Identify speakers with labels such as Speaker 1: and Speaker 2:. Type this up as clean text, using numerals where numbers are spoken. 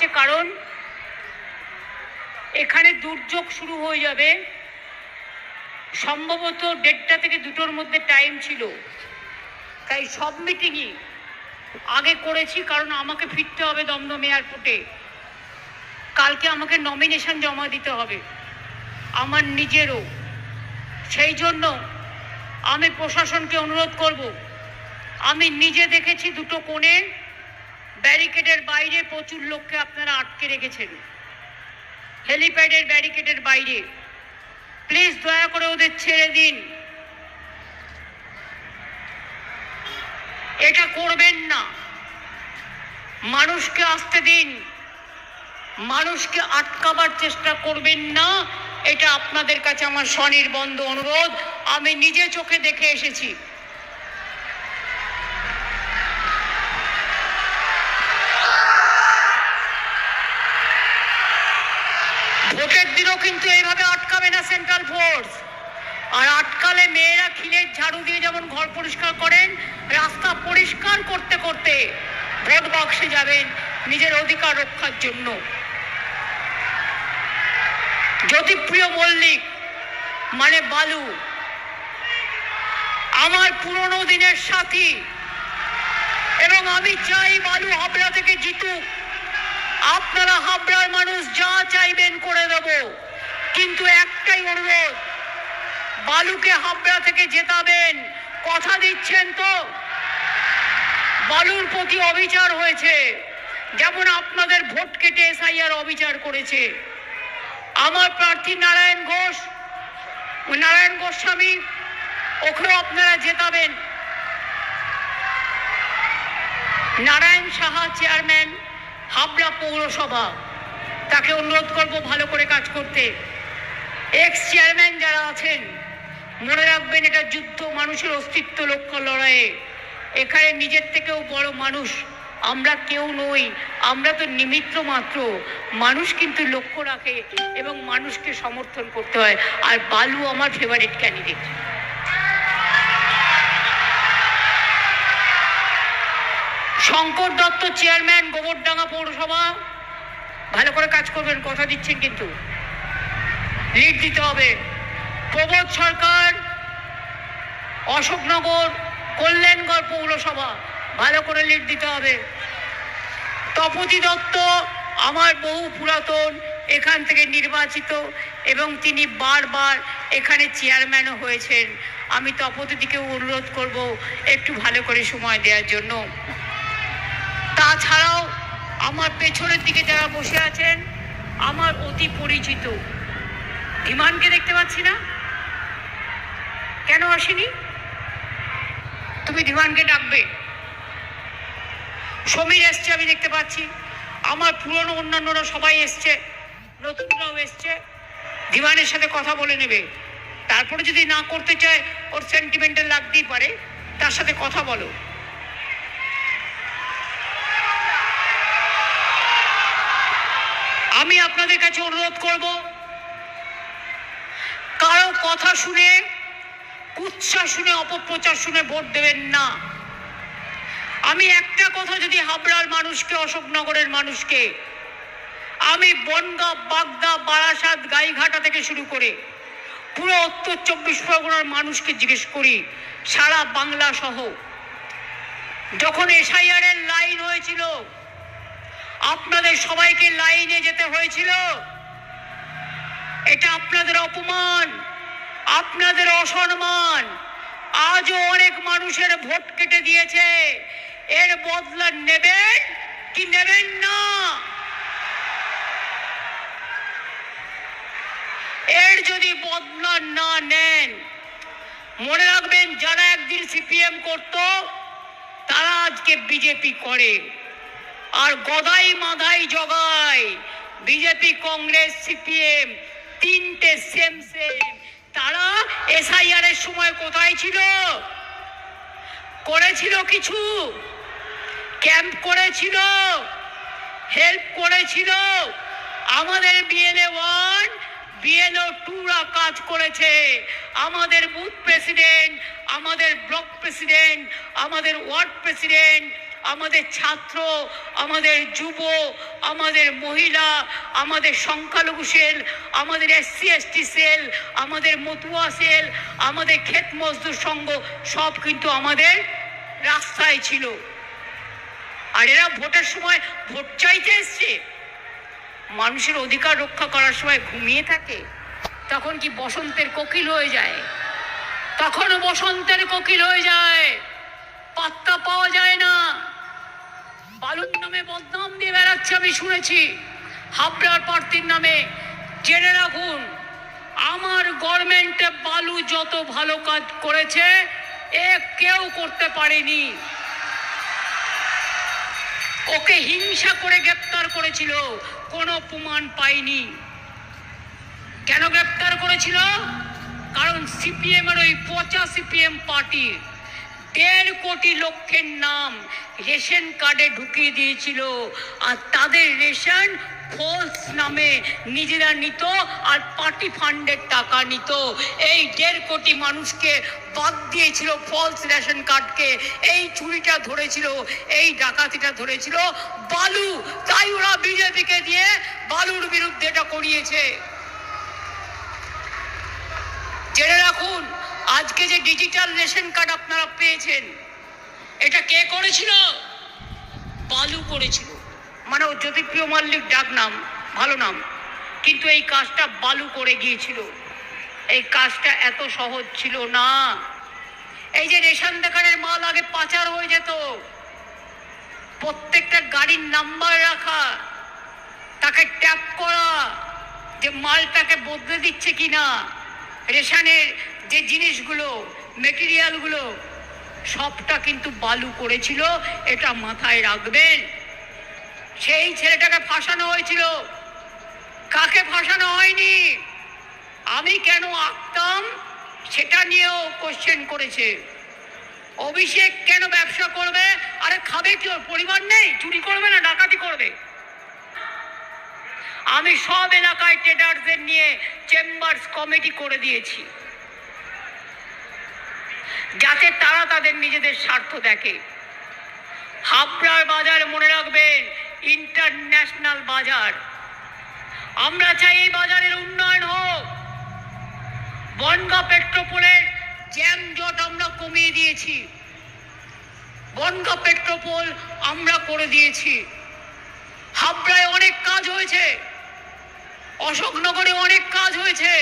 Speaker 1: হচ্ছে কারণ এখানে দুর্যোগ শুরু হয়ে যাবে, সম্ভবত 1:30 থেকে 2টোর মধ্যে টাইম ছিল, তাই সব মিটিংই আগে করেছি, কারণ আমাকে ফিরতে হবে দমদম এয়ারপোর্টে। কালকে আমাকে নমিনেশন জমা দিতে হবে আমার নিজেরও। সেই জন্য আমি প্রশাসনকে অনুরোধ করব, আমি নিজে দেখেছি 2টো কোণে ব্যারিকেডের বাইরে প্রচুর লোককে আপনারা আটকে রেখেছেন, হেলিপ্যাডের ব্যারিকেডের বাইরে। প্লিজ দয়া করে ওদের ছেড়ে দিন, এটা করবেন না। মানুষকে আসতে দিন, মানুষকে আটকাবার চেষ্টা করবেন না, এটা আপনাদের কাছে আমার স্বনির্বন্ধ অনুরোধ। আমি নিজে চোখে দেখে এসেছি। ভোটের দিনও কিন্তু এইভাবে আটকাবে না সেন্ট্রাল ফোর্স। আর আটকালে মেয়েরা খিলের ঝাড়ু দিয়ে যেমন ঘর পরিষ্কার করেন, রাস্তা পরিষ্কার করতে করতে ভোট বাক্সে যাবেন নিজের অধিকার রক্ষার জন্য। জ্যোতিপ্রিয় মল্লিক মানে বালু আমার পুরনো দিনের সাথী, এবং আমি চাই বালু হাবড়া থেকে জিতুক। আপনারা হাবড়ার মানুষ যা চাইবেন করে দেব, কিন্তু একটাই অনুরোধ, বালুকে হাবড়া থেকে জেতাবেন। কথা দিচ্ছেন তো? বালুর প্রতি অবিচার হয়েছে, যেমন আপনাদের ভোট কেটে এসআইআর অবিচার করেছে। আমার প্রার্থী নারায়ণ গোস্বামী, ওকেও আপনারা জেতাবেন। নারায়ণ সাহা চেয়ারম্যান হাবড়া পৌরসভা, তাকে অনুরোধ করব ভালো করে কাজ করতে। এক্স চেয়ারম্যান যারা আছেন, মনে রাখবেন এটা যুদ্ধ, মানুষের অস্তিত্ব রক্ষা লড়াইয়ে। এখানে নিজের থেকেও বড় মানুষ আমরা কেউ নই, আমরা তো নিমিত্ত মাত্র। মানুষ কিন্তু লক্ষ্য রাখে এবং মানুষকে সমর্থন করতে হয়। আর বালু আমার favourite candidate. Shankar Dutta chairman Gobardanga পৌরসভা, ভালো করে কাজ করবেন, কথা দিচ্ছেন কিন্তু লিড দিতে হবে। প্রবোধ সরকার অশোকনগর কল্যাণগড় পৌরসভা, ভালো করে লিড দিতে হবে। তপতি দত্ত আমার বহু পুরাতন, এখান থেকে নির্বাচিত এবং তিনি বারবার এখানে চেয়ারম্যানও হয়েছেন। আমি তপতিদিকেও অনুরোধ করব একটু ভালো করে সময় দেওয়ার জন্য। তাছাড়াও আমার পেছনের দিকে যারা বসে আছেন আমার অতি পরিচিত, ধীমানকে দেখতে পাচ্ছি না, কেন আসেনি? তুমি ধীমানকে ডাকবে। সমীর এসছে, আমি দেখতে পাচ্ছি। আমার পুরনো অন্যান্যরা সবাই এসছে, নতুনরাও এসছে। ধীমানের সাথে কথা বলে নেবে, তারপরে যদি না করতে চায়, ওর সেন্টিমেন্টাল লাগতেই পারে, তার সাথে কথা বলো। আমি আপনাদের কাছে অনুরোধ করব, কারো কথা শুনে, কুৎসা শুনে, অপপ্রচার শুনে ভোট দেবেন না। আমি একটা কথা যদি হাবড়ার মানুষকে, অশোকনগরের মানুষকে, আমি বনগাঁ, বাগদা, বারাসাত, গাইঘাটা থেকে শুরু করে পুরো উত্তর 24 পরগনার মানুষকে জিজ্ঞেস করি, সারা বাংলা সহ, যখন এসআইআর এর লাইন হয়েছিল, আপনাদের সবাইকে লাইনে যেতে হয়েছিল। এটা আপনাদের অপমান, আপনাদের অসম্মান। আজও অনেক মানুষের ভোট কেটে দিয়েছে, এর বদলা নেবেন কি নেবেন না? এর যদি বদলা না নেন, মনে রাখবেন যারা একদিন সিপিএম করত তারা আজকে বিজেপি করে। আর গদাই মাদাই জগায় বিজেপি, কংগ্রেস, সিপিএম তিনটে সেম সেম। তারা এসআইআর এর সময় কোথায় ছিল? করেছিল কিছু? ক্যাম্প করেছিল, হেল্প করেছিল। আমাদের বিএলএ 1, বিএলও 2রা কাজ করেছে। আমাদের বুথ প্রেসিডেন্ট, আমাদের ব্লক প্রেসিডেন্ট, আমাদের ওয়ার্ড প্রেসিডেন্ট, আমাদের ছাত্র, আমাদের যুব, আমাদের মহিলা, আমাদের সংখ্যালঘু সেল, আমাদের SC ST সেল, আমাদের মতুয়া সেল, আমাদের ক্ষেত মজদুর সংঘ সব কিন্তু আমাদের রাস্তায় ছিল। আর এরা ভোটের সময় ভোট চাইতে এসছে, মানুষের অধিকার রক্ষা করার সময় ঘুমিয়ে থাকে। তখন কি বসন্তের কোকিল হয়ে যায়? তখনও বসন্তের কোকিল হয়ে যায়, পাত্তা পাওয়া যায় না। বালুর নামে বদনাম দিয়ে বেড়াচ্ছে, আমি শুনেছি হাবড়ার প্রার্থীর নামে। জেনে রাখুন, আমার গভর্নমেন্টে বালু যত ভালো কাজ করেছে এ কেউ করতে পারেনি। ওকে হিংসা করে গ্রেপ্তার করেছিল, কোনো প্রমাণ পাইনি। কেন গ্রেপ্তার করেছিল? কারণ সিপিএম এর ওই পচা সিপিএম পার্টি 1.5 কোটি লোকের নাম রেশন কার্ডে ঢুকিয়ে দিয়েছিল, আর তাদের রেশন ফলস নামে নিজেরা নিত আর পার্টি ফান্ডের টাকা নিত। এই 1.5 কোটি মানুষকে বাদ দিয়েছিল ফলস রেশন কার্ডকে। এই চুরিটা ধরেছিল, এই ডাকাতিটা ধরেছিল বালু। তাই ওরা বিজেপিকে দিয়ে বালুর বিরুদ্ধে এটা করিয়েছে। জেনে রাখুন, আজকে যে ডিজিটাল রেশন কার্ড আপনারা পেয়েছেন, এটা কে করেছিল? বালু করেছিল। মানে ও জ্যোতিপ্রিয় মল্লিক ডাক নাম, ভালো নাম, কিন্তু এই কাজটা বালু করে গিয়েছিল। এই কাজটা এত সহজ ছিল না। এই যে রেশন দোকানের মাল আগে পাচার হয়ে যেত, প্রত্যেকটা গাড়ির নাম্বার রাখা, তাকে ট্যাপ করা যে মালটাকে বদলে দিচ্ছে কিনা, রেশনের যে জিনিসগুলো, মেটেরিয়ালগুলো সবটা কিন্তু বালু করেছিল। এটা মাথায় রাখবেন। সেই ছেলেটাকে ফাঁসানো হয়েছিল। কাকে ফাঁসানো হয়নি, আমি কেন আঁকতাম সেটা নিয়েও কোশ্চেন করেছে। অভিষেক কেন ব্যবসা করবে? আরে খাবে কি? ওর পরিবার নেই? চুরি করবে না ডাকাতি করবে? আমি সব এলাকায় ট্রেডারদের নিয়ে চেম্বার্স কমিটি করে দিয়েছি, যাতে তারা তাদের নিজেদের স্বার্থ দেখে। হাবড়ার বাজার মনে রাখবেন, ইন্টারন্যাশনাল বাজার। আমরা চাই এই বাজারের উন্নয়ন হোক। বনগাঁ পেট্রোপোলের জ্যাম জট আমরা কমিয়ে দিয়েছি। বনগাঁ পেট্রোপোল আমরা করে দিয়েছি। হাবড়ায় অনেক কাজ হয়েছে, অশোকনগরে অনেক কাজ হয়েছে।